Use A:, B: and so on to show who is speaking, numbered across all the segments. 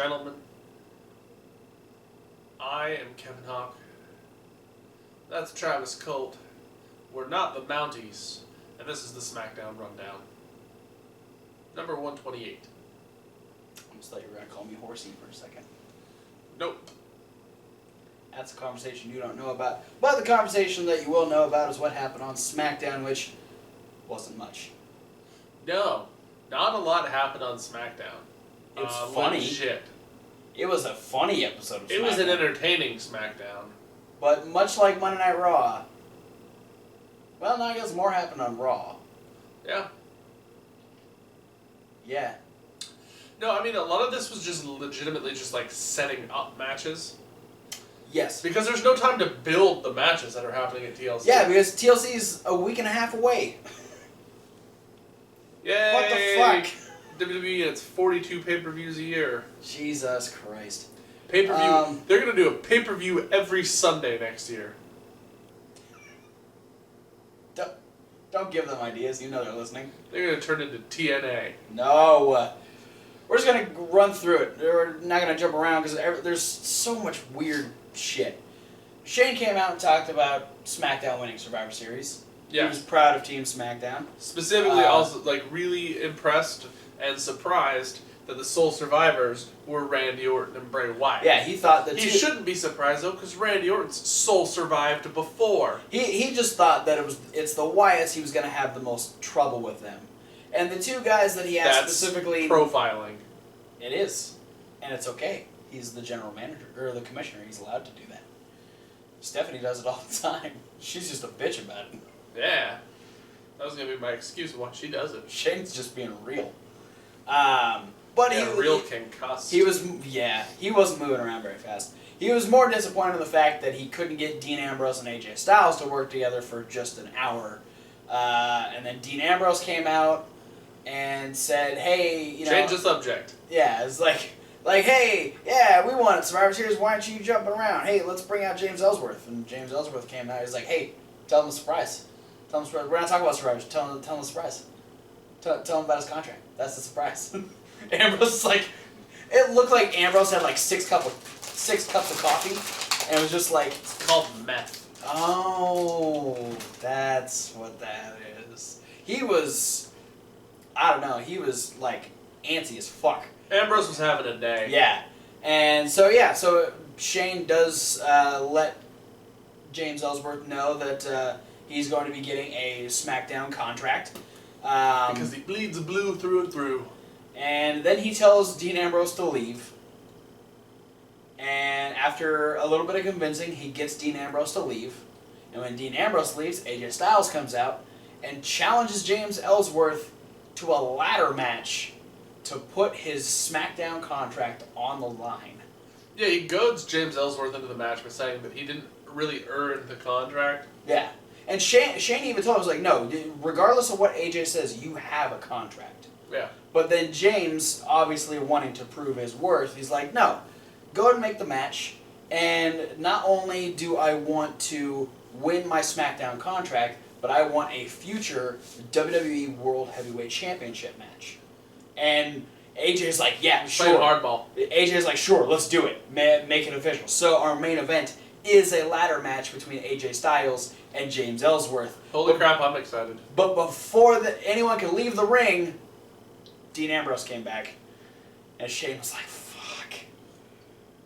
A: gentlemen, I am Kevin Hawk. That's Travis Colt. We're not the Mounties, and this is the Smackdown Rundown. Number 128.
B: I just thought you were going to call me Horsey for a second.
A: Nope.
B: That's a conversation you don't know about. But the conversation that you will know about is what happened on SmackDown, which wasn't much.
A: No, not a lot happened on SmackDown.
B: It's funny.
A: Legit.
B: It was a funny episode of SmackDown.
A: It was an entertaining SmackDown.
B: But much like Monday Night Raw, well, now I guess more happened on Raw.
A: Yeah.
B: Yeah.
A: No, I mean, a lot of this was just legitimately just like setting up matches.
B: Yes.
A: Because there's no time to build the matches that are happening at TLC.
B: Yeah, because TLC's a week and a half away.
A: Yay!
B: What the fuck?
A: WWE, it's 42 pay-per-views a year.
B: Jesus Christ.
A: Pay-per-view. They're going to do a pay-per-view every Sunday next year.
B: Don't give them ideas. You know they're listening.
A: They're going to turn into TNA.
B: No. We're just going to run through it. We're not going to jump around because there's so much weird shit. Shane came out and talked about SmackDown winning Survivor Series.
A: Yeah.
B: He was proud of Team SmackDown.
A: Specifically, also, like, really impressed and surprised that the sole survivors were Randy Orton and Bray Wyatt.
B: Yeah, he thought that...
A: He shouldn't be surprised, though, because Randy Orton's sole survived before.
B: He just thought that it's the Wyatts he was going to have the most trouble with them. And the two guys that he asked specifically...
A: profiling.
B: It is. And it's okay. He's the general manager, or the commissioner. He's allowed to do that. Stephanie does it all the time. She's just a bitch about it.
A: Yeah. That was going to be my excuse of why she does it.
B: Shane's just being real. But
A: yeah, real can cuss.
B: He wasn't moving around very fast. He was more disappointed in the fact that he couldn't get Dean Ambrose and AJ Styles to work together for just an hour. And then Dean Ambrose came out and said, hey, you know...
A: Change the subject.
B: Yeah, it's like, hey, yeah, we won Survivor Series, why aren't you jumping around? Hey, let's bring out James Ellsworth. And James Ellsworth came out, he's like, hey, tell him a surprise. Tell him a surprise. We're not talking about survivors, tell him a surprise. Tell him about his contract. That's the surprise. Ambrose is like, it looked like Ambrose had like 6 cups of coffee, and it was just like...
A: It's called meth.
B: Oh, that's what that is. He was, I don't know, he was like antsy as fuck.
A: Ambrose was having a day.
B: Yeah. And so Shane does let James Ellsworth know that he's going to be getting a SmackDown contract.
A: Because he bleeds blue through and through.
B: And then he tells Dean Ambrose to leave. And after a little bit of convincing, he gets Dean Ambrose to leave. And when Dean Ambrose leaves, AJ Styles comes out and challenges James Ellsworth to a ladder match to put his SmackDown contract on the line.
A: Yeah, he goads James Ellsworth into the match by saying that he didn't really earn the contract.
B: Yeah. And Shane even told him, was like, no, regardless of what AJ says, you have a contract.
A: Yeah.
B: But then James, obviously wanting to prove his worth, he's like, no, go ahead and make the match. And not only do I want to win my SmackDown contract, but I want a future WWE World Heavyweight Championship match. And AJ's like, yeah, sure.
A: Playing hardball.
B: AJ's like, sure, let's do it. Make it official. So our main event is a ladder match between AJ Styles and James Ellsworth.
A: Holy crap, I'm excited.
B: But before anyone could leave the ring, Dean Ambrose came back. And Shane was like, fuck.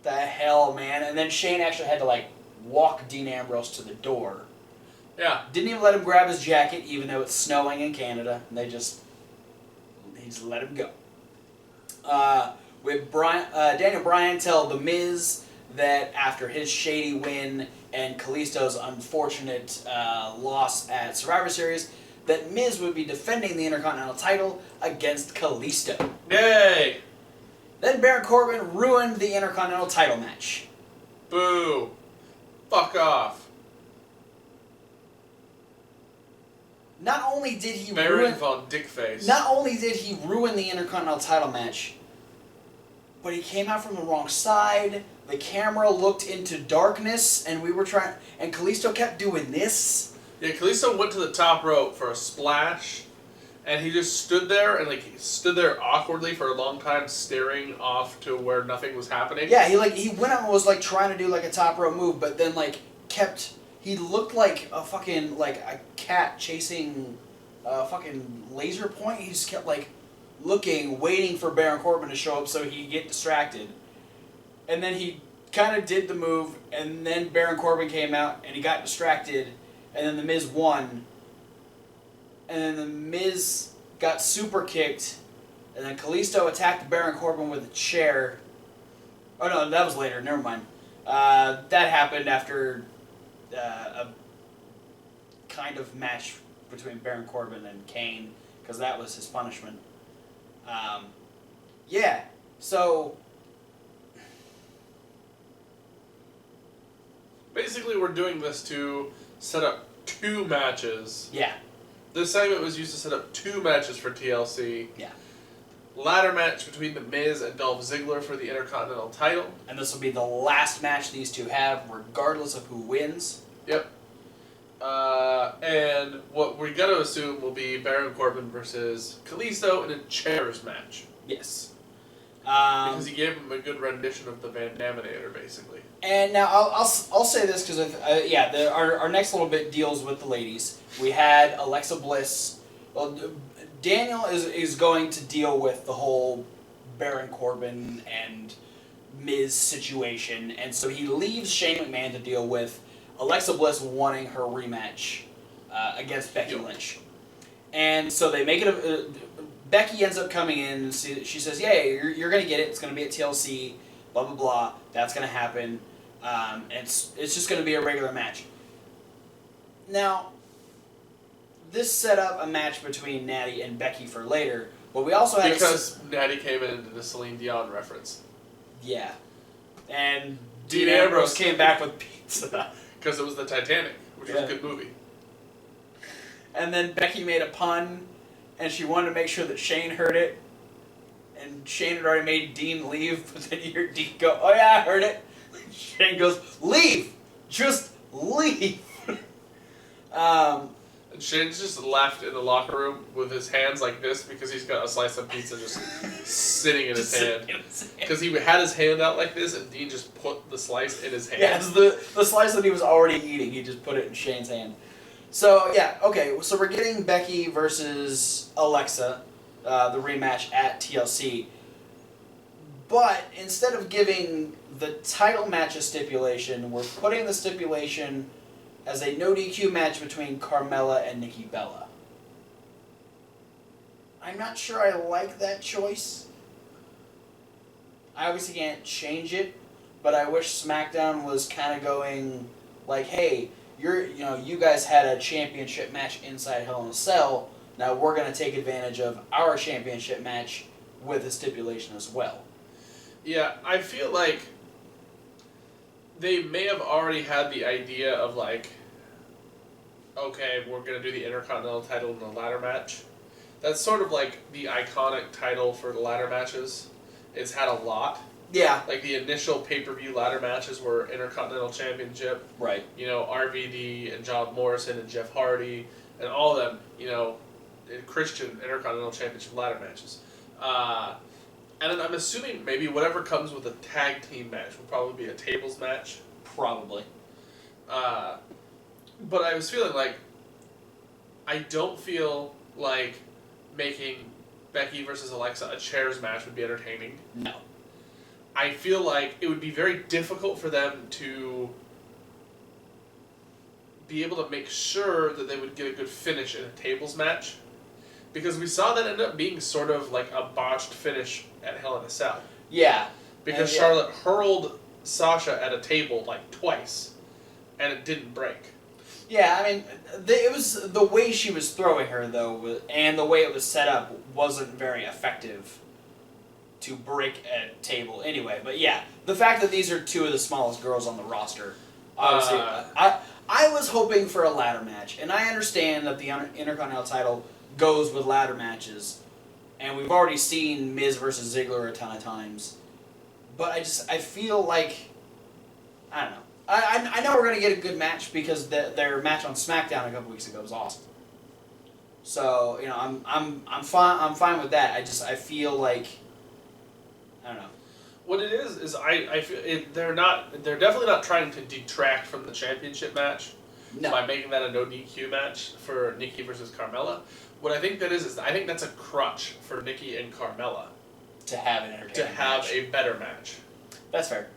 B: The hell, man. And then Shane actually had to, like, walk Dean Ambrose to the door.
A: Yeah.
B: Didn't even let him grab his jacket, even though it's snowing in Canada. And he just let him go. With Daniel Bryan tell The Miz that after his shady win and Kalisto's unfortunate loss at Survivor Series, that Miz would be defending the Intercontinental title against Kalisto.
A: Yay!
B: Then Baron Corbin ruined the Intercontinental title match.
A: Boo. Fuck off.
B: Not only did he
A: Baron von Dickface.
B: Not only did he ruin the Intercontinental title match, but he came out from the wrong side. The camera looked into darkness, and Kalisto kept doing this.
A: Yeah, Kalisto went to the top rope for a splash, And he just stood there and he stood there awkwardly for a long time, staring off to where nothing was happening.
B: Yeah, he went out and was trying to do a top rope move, but then kept. He looked like a fucking a cat chasing a fucking laser point. He just kept looking, waiting for Baron Corbin to show up so he'd get distracted. And then he kind of did the move, and then Baron Corbin came out and he got distracted, and then the Miz won. And then the Miz got super kicked, and then Kalisto attacked Baron Corbin with a chair. Oh no, that was later. Never mind. That happened after a kind of match between Baron Corbin and Kane, because that was his punishment. Yeah, so
A: basically we're doing this to set up 2 matches.
B: Yeah.
A: This segment was used to set up 2 matches for TLC.
B: Yeah.
A: Ladder match between The Miz and Dolph Ziggler for the Intercontinental title.
B: And this will be the last match these two have, regardless of who wins.
A: Yep. And what we got to assume will be Baron Corbin versus Kalisto in a chairs match.
B: Yes.
A: Because he gave him a good rendition of the Van Daminator, basically.
B: And now I'll say this because our next little bit deals with the ladies. We had Alexa Bliss. Well, Daniel is going to deal with the whole Baron Corbin and Miz situation, and so he leaves Shane McMahon to deal with Alexa Bliss wanting her rematch against Becky Lynch. And so they make it Becky ends up coming in and she says, yeah, you're going to get it. It's going to be at TLC, blah, blah, blah. That's going to happen. And it's just going to be a regular match. Now, this set up a match between Natty and Becky for later, but we also had...
A: Because Natty came in and did a Celine Dion reference.
B: Yeah. And Dean Ambrose came back with pizza.
A: Because it was the Titanic, which was a good movie.
B: And then Becky made a pun, and she wanted to make sure that Shane heard it. And Shane had already made Dean leave, but then you hear Dean go, oh yeah, I heard it. Shane goes, leave! Just leave!
A: And Shane's just left in the locker room with his hands like this because he's got a slice of pizza just sitting in his hand. Because he had his hand out like this, and Dean just put the slice in his hand.
B: Yeah, it's the slice that he was already eating, he just put it in Shane's hand. So, yeah, okay, so we're getting Becky versus Alexa, the rematch at TLC. But instead of giving the title match a stipulation, we're putting the stipulation as a no DQ match between Carmella and Nikki Bella. I'm not sure I like that choice. I obviously can't change it, but I wish SmackDown was kind of going like, hey, you guys had a championship match inside Hell in a Cell. Now we're going to take advantage of our championship match with a stipulation as well.
A: Yeah, I feel like they may have already had the idea of like, okay, we're going to do the Intercontinental title in the ladder match. That's sort of like the iconic title for the ladder matches. It's had a lot.
B: Yeah.
A: Like the initial pay-per-view ladder matches were Intercontinental Championship.
B: Right.
A: RVD and John Morrison and Jeff Hardy and all of them, Christian Intercontinental Championship ladder matches. And then I'm assuming maybe whatever comes with a tag team match will probably be a tables match.
B: Probably.
A: But I was feeling like I don't feel like making Becky versus Alexa a chairs match would be entertaining.
B: No.
A: I feel like it would be very difficult for them to be able to make sure that they would get a good finish in a tables match. Because we saw that end up being sort of like a botched finish at Hell in a Cell.
B: Yeah.
A: Because Charlotte hurled Sasha at a table like twice, and it didn't break.
B: Yeah, I mean, it was the way she was throwing her, though, and the way it was set up wasn't very effective to break a table anyway. But yeah, the fact that these are two of the smallest girls on the roster, obviously, I was hoping for a ladder match, and I understand that the Intercontinental title goes with ladder matches, and we've already seen Miz versus Ziggler a ton of times, but I feel like, I don't know. I know we're going to get a good match because their match on Smackdown a couple weeks ago was awesome. So I'm fine with that. I feel like I don't know.
A: What it is I feel they're definitely not trying to detract from the championship match by making that a no DQ match for Nikki versus Carmella. What I think that is I think that's a crutch for Nikki and Carmella
B: to have an entertaining match.
A: A better match.
B: That's fair.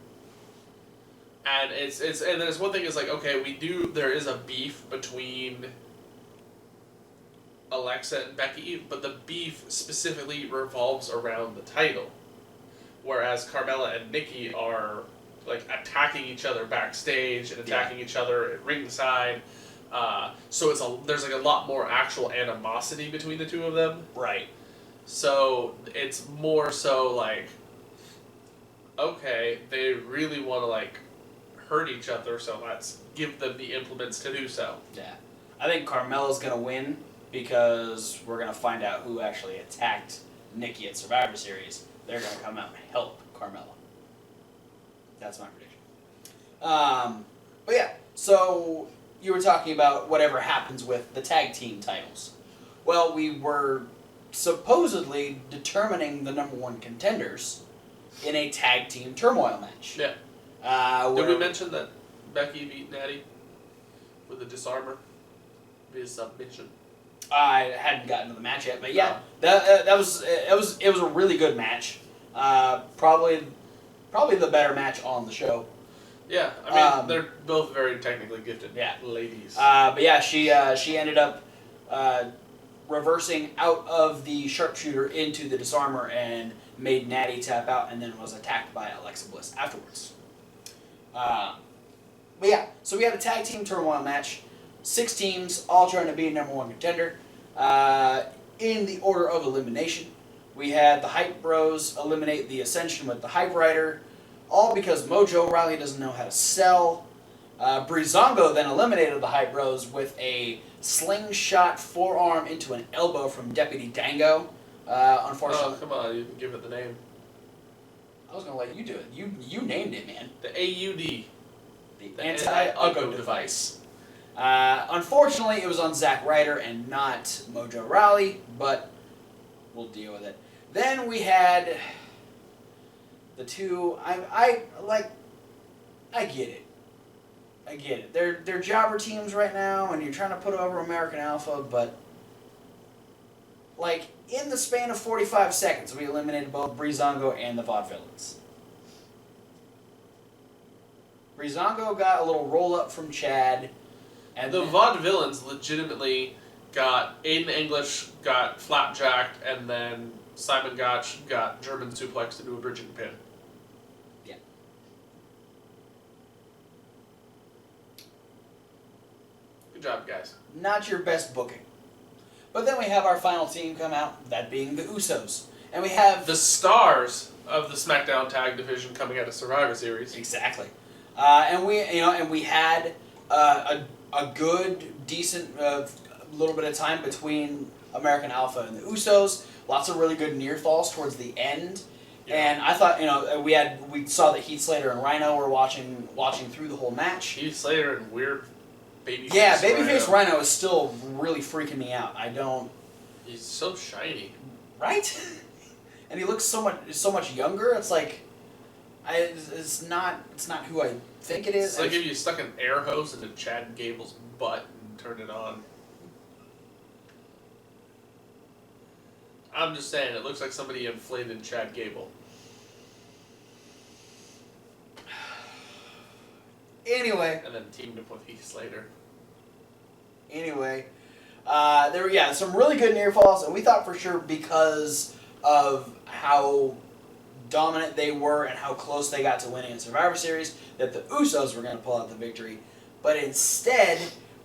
A: And and there's one thing is like, okay, there is a beef between Alexa and Becky, but the beef specifically revolves around the title. Whereas Carmella and Nikki are like attacking each other backstage and attacking each other at ringside. So there's like a lot more actual animosity between the two of them.
B: Right.
A: So it's more so like, okay, they really want to like hurt each other, so let's give them the implements to do so.
B: Yeah. I think Carmella's going to win because we're going to find out who actually attacked Nikki at Survivor Series. They're going to come out and help Carmella. That's my prediction. But yeah, so you were talking about whatever happens with the tag team titles. Well, we were supposedly determining the number one contenders in a tag team turmoil match.
A: Yeah. Did we mention that Becky beat Natty with a disarmer via submission?
B: I hadn't gotten to the match yet, but yeah, that was a really good match. Probably the better match on the show.
A: Yeah, I mean they're both very technically gifted ladies.
B: But yeah, she ended up reversing out of the sharpshooter into the disarmer and made Natty tap out, and then was attacked by Alexa Bliss afterwards. But yeah, so we had a tag team turmoil match. 6 teams, all trying to be number one contender. In the order of elimination, we had the Hype Bros eliminate the Ascension with the Hype Rider, all because Mojo Rawley doesn't know how to sell. Breezango then eliminated the Hype Bros with a slingshot forearm into an elbow from Deputy Dango. Unfortunately,
A: come on, you didn't give it the name.
B: I was gonna let you do it. You named it, man.
A: The AUD.
B: The anti-Uggo device. Unfortunately, it was on Zack Ryder and not Mojo Rawley, but we'll deal with it. Then we had the two. I get it. I get it. They're jobber teams right now, and you're trying to put over American Alpha, but like in the span of 45 seconds, we eliminated both Breezango and the Vaudevillains. Breezango got a little roll up from Chad.
A: And the Vaudevillains legitimately got Aiden English got flapjacked, and then Simon Gotch got German suplex to do a bridging pin.
B: Yeah.
A: Good job, guys.
B: Not your best booking. But then we have our final team come out, that being the Usos. And we have
A: the stars of the Smackdown Tag Division coming out of Survivor Series.
B: Exactly. And we had a good, decent little bit of time between American Alpha and the Usos. Lots of really good near falls towards the end. Yeah. And I thought, we saw that Heath Slater and Rhino were watching through the whole match.
A: Heath Slater and weird babyface.
B: Yeah, babyface Rhino is still really freaking me out.
A: He's so shiny.
B: Right? And he looks so much younger. It's like, it's not who I think it is.
A: It's like if you stuck an air hose into Chad Gable's butt and turned it on. I'm just saying, it looks like somebody inflated Chad Gable.
B: Anyway.
A: And then teamed up with Heath Slater.
B: Anyway. There were, some really good near falls, and we thought for sure because of how dominant they were and how close they got to winning in Survivor Series that the Usos were going to pull out the victory. But instead,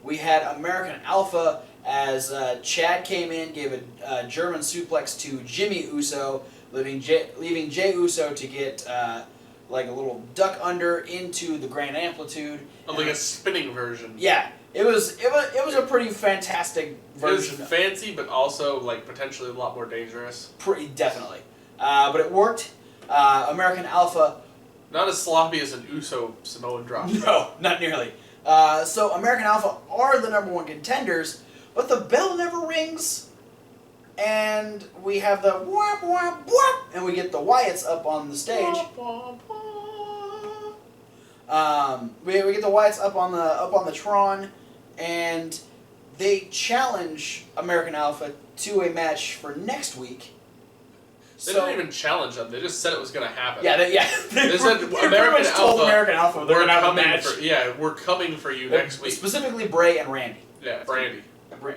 B: we had American Alpha as Chad came in, gave a German suplex to Jimmy Uso, leaving Jey Uso to get like a little duck under into the Grand Amplitude.
A: Oh, like a spinning version.
B: Yeah. It was a pretty fantastic version.
A: It was fancy, but also like potentially a lot more dangerous.
B: Pretty definitely. But it worked. American Alpha.
A: Not as sloppy as an Uso Samoan drop.
B: No, not nearly. So American Alpha are the number one contenders, but the bell never rings. And we have the whap whap whap, and we get the Wyatts up on the stage. We get the Wyatts up on the Tron, and they challenge American Alpha to a match for next week.
A: They didn't even challenge them. They just said it was going to happen.
B: Yeah, they
A: said
B: American Alpha they're going to have a match.
A: We're coming for you next week.
B: Specifically, Bray and Randy.
A: Yeah, Brandy.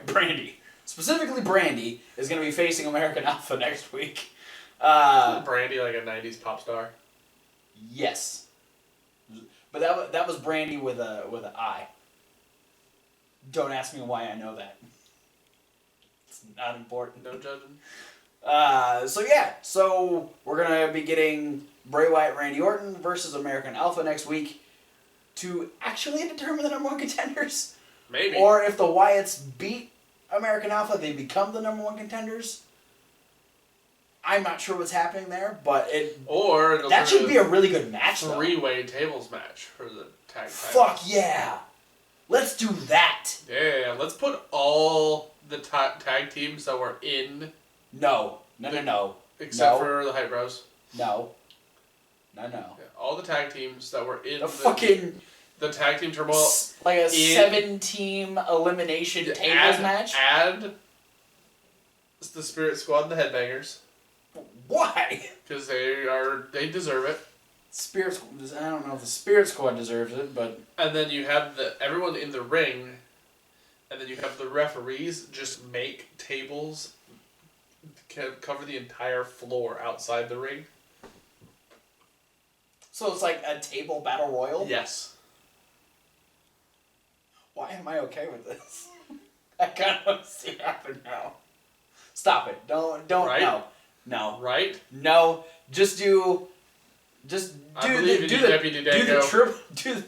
B: Brandy. Specifically, Brandy is going to be facing American Alpha next week.
A: Brandy, like a 90s pop star?
B: Yes. But that was Brandy with an I. Don't ask me why I know that. It's not important.
A: No judging.
B: So we're going to be getting Bray Wyatt, Randy Orton versus American Alpha next week to actually determine the number one contenders.
A: Maybe.
B: Or if the Wyatts beat American Alpha, they become the number one contenders. I'm not sure what's happening there, but that should be a really good match.
A: Three-way tables match for the tag titles.
B: Fuck yeah! Let's do that.
A: Yeah, let's put all the tag teams that were in.
B: No.
A: Except for the Hype Bros.
B: No.
A: Yeah, all the tag teams that were in the tag team turmoil.
B: Like a 7-team elimination tables match?
A: Add the Spirit Squad and the Headbangers.
B: Why?
A: Because they deserve it.
B: I don't know if the Spirit Squad deserves it, but...
A: And then you have everyone in the ring, and then you have the referees just make tables cover the entire floor outside the ring.
B: So it's like a table battle royal?
A: Yes.
B: Why am I okay with this? I kind of want to see it happen now. Stop it. Don't,
A: right?
B: No.
A: Right?
B: No. Just do the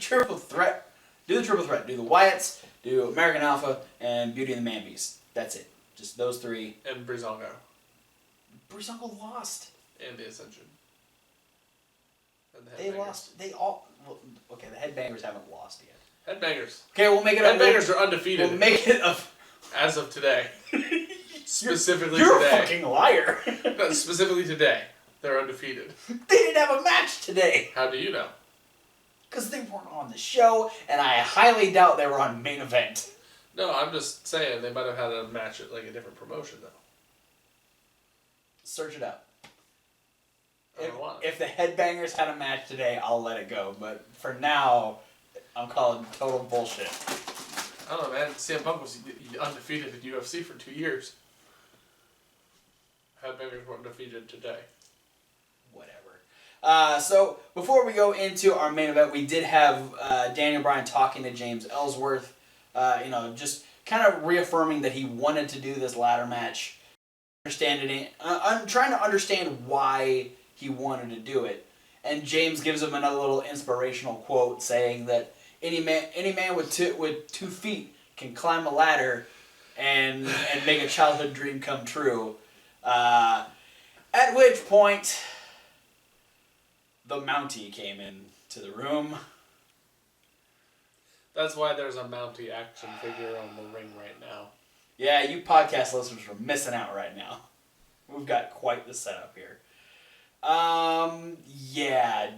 B: triple threat. Do the triple threat. Do the Wyatts, do American Alpha, and Beauty and the Man Beast. That's it. Just those three.
A: And Breezango.
B: Breezango lost.
A: And the Ascension. And
B: they lost. They all... Well, okay, the Headbangers haven't lost yet.
A: Headbangers.
B: Okay, we'll make it...
A: Headbangers are undefeated.
B: We'll make it...
A: As of today. Specifically
B: you're
A: today.
B: You're a fucking liar.
A: No, specifically today. They're undefeated.
B: They didn't have a match today.
A: How do you know?
B: Because they weren't on the show, and I highly doubt they were on Main Event.
A: No, I'm just saying they might have had a match at like a different promotion, though.
B: Search it up.
A: If
B: the Headbangers had a match today, I'll let it go. But for now, I'm calling total bullshit.
A: I don't know, man. CM Punk was undefeated in UFC for 2 years. Headbangers were undefeated today.
B: Whatever. So, before we go into our main event, we did have Daniel Bryan talking to James Ellsworth. Just kind of reaffirming that he wanted to do this ladder match. I'm trying to understand why he wanted to do it. And James gives him another little inspirational quote saying that any man with 2 feet can climb a ladder and make a childhood dream come true. At which point, the Mountie came into the room.
A: That's why there's a Mountie action figure on the ring right now.
B: Yeah, you podcast listeners are missing out right now. We've got quite the setup here.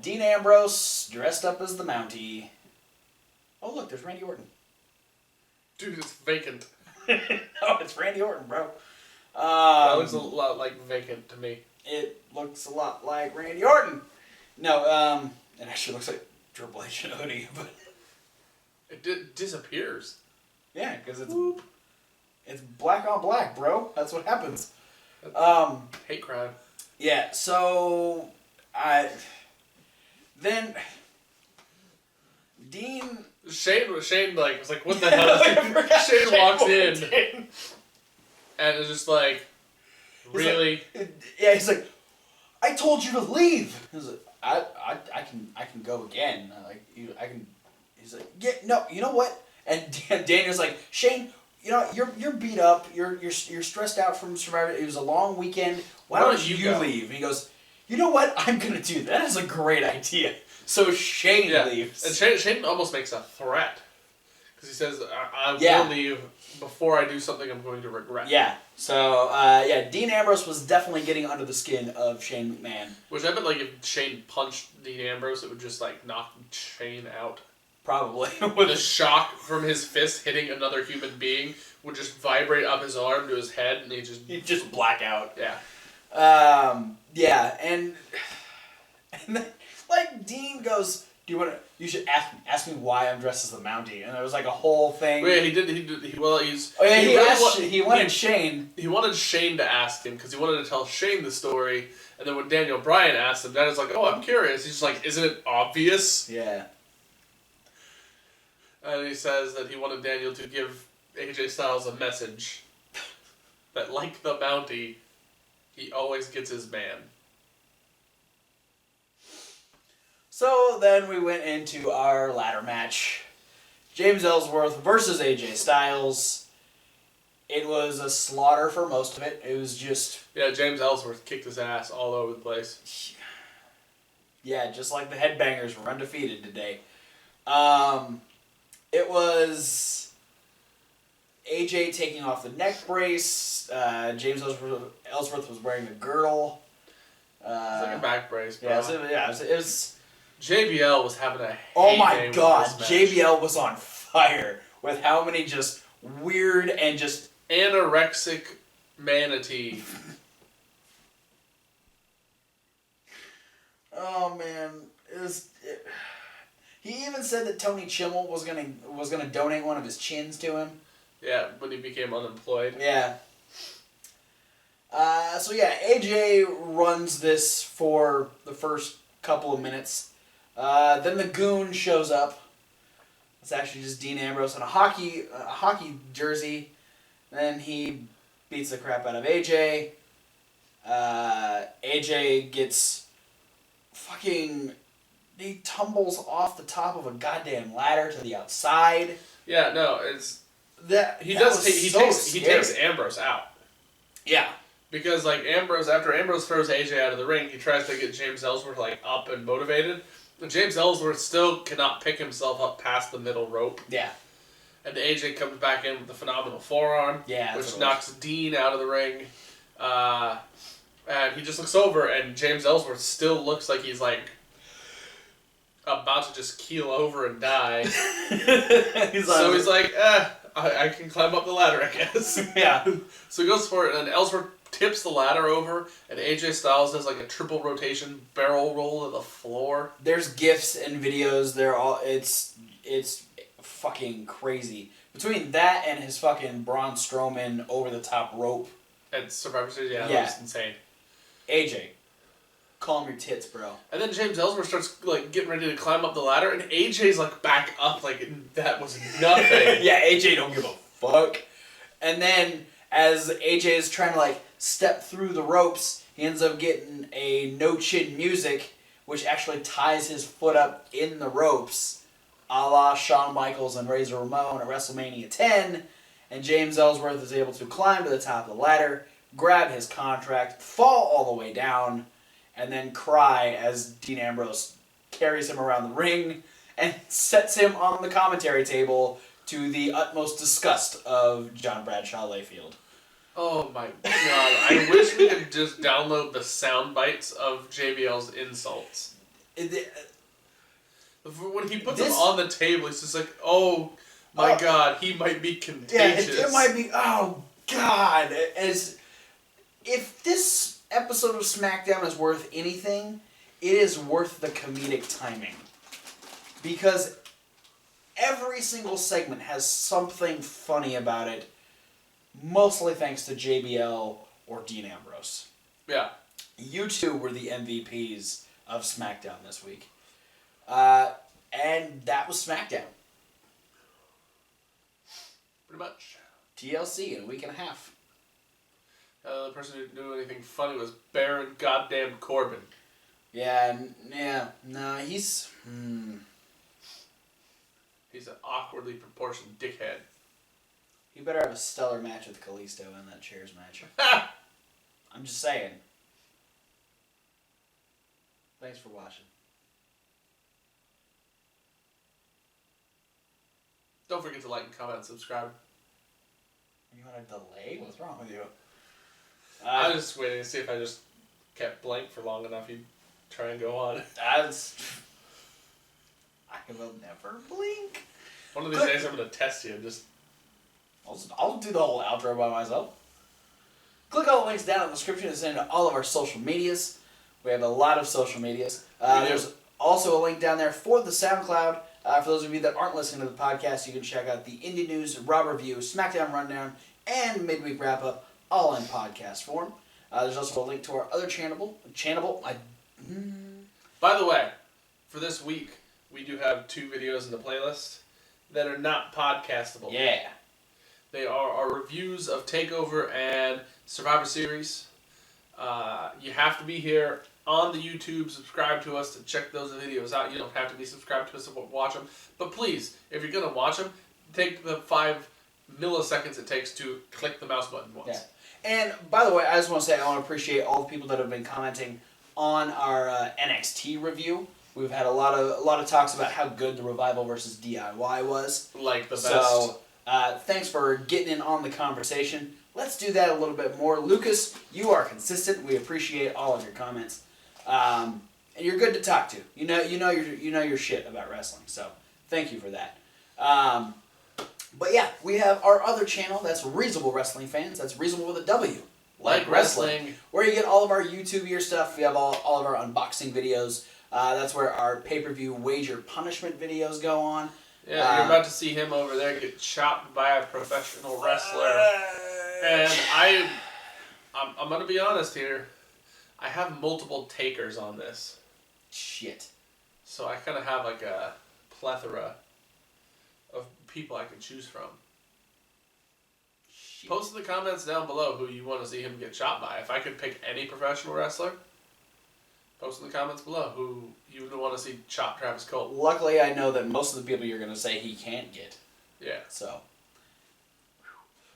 B: Dean Ambrose dressed up as the Mountie. Oh, look, there's Randy Orton.
A: Dude, it's vacant.
B: No, it's Randy Orton, bro.
A: That looks a lot like vacant to me.
B: It looks a lot like Randy Orton. No, it actually looks like Triple H and Odie, but...
A: It disappears.
B: Yeah, because it's black on black, bro. That's what happens.
A: Hate crime.
B: Yeah, so... Then... Dean...
A: Shane was like, what the hell? Shane walks in. And it's just like, really?
B: He's like, I told you to leave. He's like, I can go again. He's like, yeah, no, you know what? And Daniel's like, Shane, you're beat up. You're stressed out from Survivor. It was a long weekend. Why don't you leave? And he goes, you know what? I'm gonna do that. That is a great idea. So Shane leaves.
A: And Shane almost makes a threat. Because he says, I will leave before I do something I'm going to regret.
B: Yeah. So, Dean Ambrose was definitely getting under the skin of Shane McMahon.
A: Which I bet, like, if Shane punched Dean Ambrose, it would just, like, knock Shane out.
B: Probably.
A: The shock from his fist hitting another human being would just vibrate up his arm to his head, and he'd just
B: black out.
A: Yeah.
B: And then, like, Dean goes, you should ask me why I'm dressed as the Mountie. And there was, like, a whole thing.
A: Well, he
B: wanted Shane.
A: He wanted Shane to ask him, because he wanted to tell Shane the story, and then when Daniel Bryan asked him, Daniel's like, oh, I'm curious. He's like, isn't it obvious?
B: Yeah.
A: And he says that he wanted Daniel to give AJ Styles a message that, like the Mountie, he always gets his man.
B: So then we went into our ladder match. James Ellsworth versus AJ Styles. It was a slaughter for most of it. It was just...
A: Yeah, James Ellsworth kicked his ass all over the place.
B: Yeah, just like the Headbangers were undefeated today. It was AJ taking off the neck brace. James Ellsworth was wearing a girdle.
A: It's like a back brace, bro.
B: Yeah, it was...
A: JBL was having a
B: Oh my god, JBL was on fire with how many just weird and just...
A: Anorexic manatee.
B: Oh man, he even said that Tony Chimmel was gonna donate one of his chins to him.
A: Yeah, when he became unemployed.
B: Yeah. AJ runs this for the first couple of minutes. Then the Goon shows up. It's actually just Dean Ambrose in a hockey jersey. Then he beats the crap out of AJ. AJ gets he tumbles off the top of a goddamn ladder to the outside.
A: Yeah, no, it's he takes Ambrose out.
B: Yeah.
A: Because like after Ambrose throws AJ out of the ring, he tries to get James Ellsworth like up and motivated. And James Ellsworth still cannot pick himself up past the middle rope.
B: Yeah.
A: And AJ comes back in with a phenomenal forearm, which knocks Dean out of the ring. And he just looks over, and James Ellsworth still looks like he's like about to just keel over and die. He's like, I can climb up the ladder, I guess.
B: Yeah.
A: So he goes for it, and Ellsworth tips the ladder over, and AJ Styles does like a triple rotation barrel roll to the floor.
B: There's GIFs and videos. It's fucking crazy. Between that and his fucking Braun Strowman over the top rope.
A: At Survivor Series, that was insane.
B: AJ, calm your tits, bro.
A: And then James Ellsworth starts like getting ready to climb up the ladder, and AJ's like back up like that was nothing.
B: Yeah, AJ don't give a fuck. And then as AJ is trying to like step through the ropes, he ends up getting a no chin music, which actually ties his foot up in the ropes, a la Shawn Michaels and Razor Ramon at WrestleMania 10. And James Ellsworth is able to climb to the top of the ladder, grab his contract, fall all the way down, and then cry as Dean Ambrose carries him around the ring and sets him on the commentary table to the utmost disgust of John Bradshaw Layfield.
A: Oh my god, I wish we could just download the sound bites of JBL's insults. When he puts them on the table, he's just like, oh my god, he might be contagious.
B: Yeah, it might be, oh god. If this episode of Smackdown is worth anything, it is worth the comedic timing. Because every single segment has something funny about it, mostly thanks to JBL or Dean Ambrose.
A: Yeah.
B: You two were the MVPs of Smackdown this week. And that was Smackdown.
A: Pretty much.
B: TLC in a week and a half.
A: The person who didn't do anything funny was Baron goddamn Corbin.
B: No, he's...
A: He's an awkwardly proportioned dickhead.
B: He better have a stellar match with Kalisto in that chairs match. I'm just saying. Thanks for watching.
A: Don't forget to like and comment and subscribe.
B: You want to delay? What's wrong with you?
A: I was just waiting to see if I just kept blank for long enough, you'd try and go on.
B: I will never blink.
A: One of these days I'm going to test you.
B: I'll do the whole outro by myself. Click all the links down in the description to send to all of our social medias. We have a lot of social medias. There's also a link down there for the SoundCloud. For those of you that aren't listening to the podcast, you can check out the Indie News, Raw Review, Smackdown Rundown, and Midweek Wrap-Up, all in podcast form. There's also a link to our other channel.
A: By the way, for this week, we do have 2 videos in the playlist that are not podcastable.
B: Yeah.
A: They are our reviews of TakeOver and Survivor Series. You have to be here on the YouTube, subscribe to us to check those videos out. You don't have to be subscribed to us to watch them. But please, if you're going to watch them, take the 5 milliseconds it takes to click the mouse button once.
B: Yeah. And by the way, I just want to say I want to appreciate all the people that have been commenting on our NXT review. We've had a lot of talks about how good the Revival versus DIY was.
A: Like the best.
B: So thanks for getting in on the conversation. Let's do that a little bit more. Lucas, you are consistent. We appreciate all of your comments, and you're good to talk to. You know your shit about wrestling. So thank you for that. But yeah, we have our other channel. That's Reasonable Wrestling Fans. That's Reasonable with a W.
A: Like wrestling.
B: Where you get all of our YouTube gear stuff. We have all of our unboxing videos. That's where our pay-per-view wager punishment videos go on.
A: Yeah, you're about to see him over there get chopped by a professional wrestler. And I'm going to be honest here. I have multiple takers on this.
B: Shit.
A: So I kind of have like a plethora of people I can choose from.
B: Shit.
A: Post in the comments down below who you want to see him get shot by. If I could pick any professional wrestler, post in the comments below who you would want to see chop Travis Colt.
B: Luckily, I know that most of the people you're going to say he can't get.
A: Yeah.
B: So.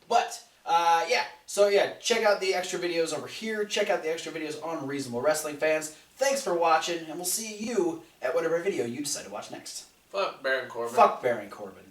B: But, yeah. So, yeah, check out the extra videos over here. Check out the extra videos on Reasonable Wrestling Fans. Thanks for watching, and we'll see you at whatever video you decide to watch next.
A: Fuck Baron Corbin.
B: Fuck Baron Corbin.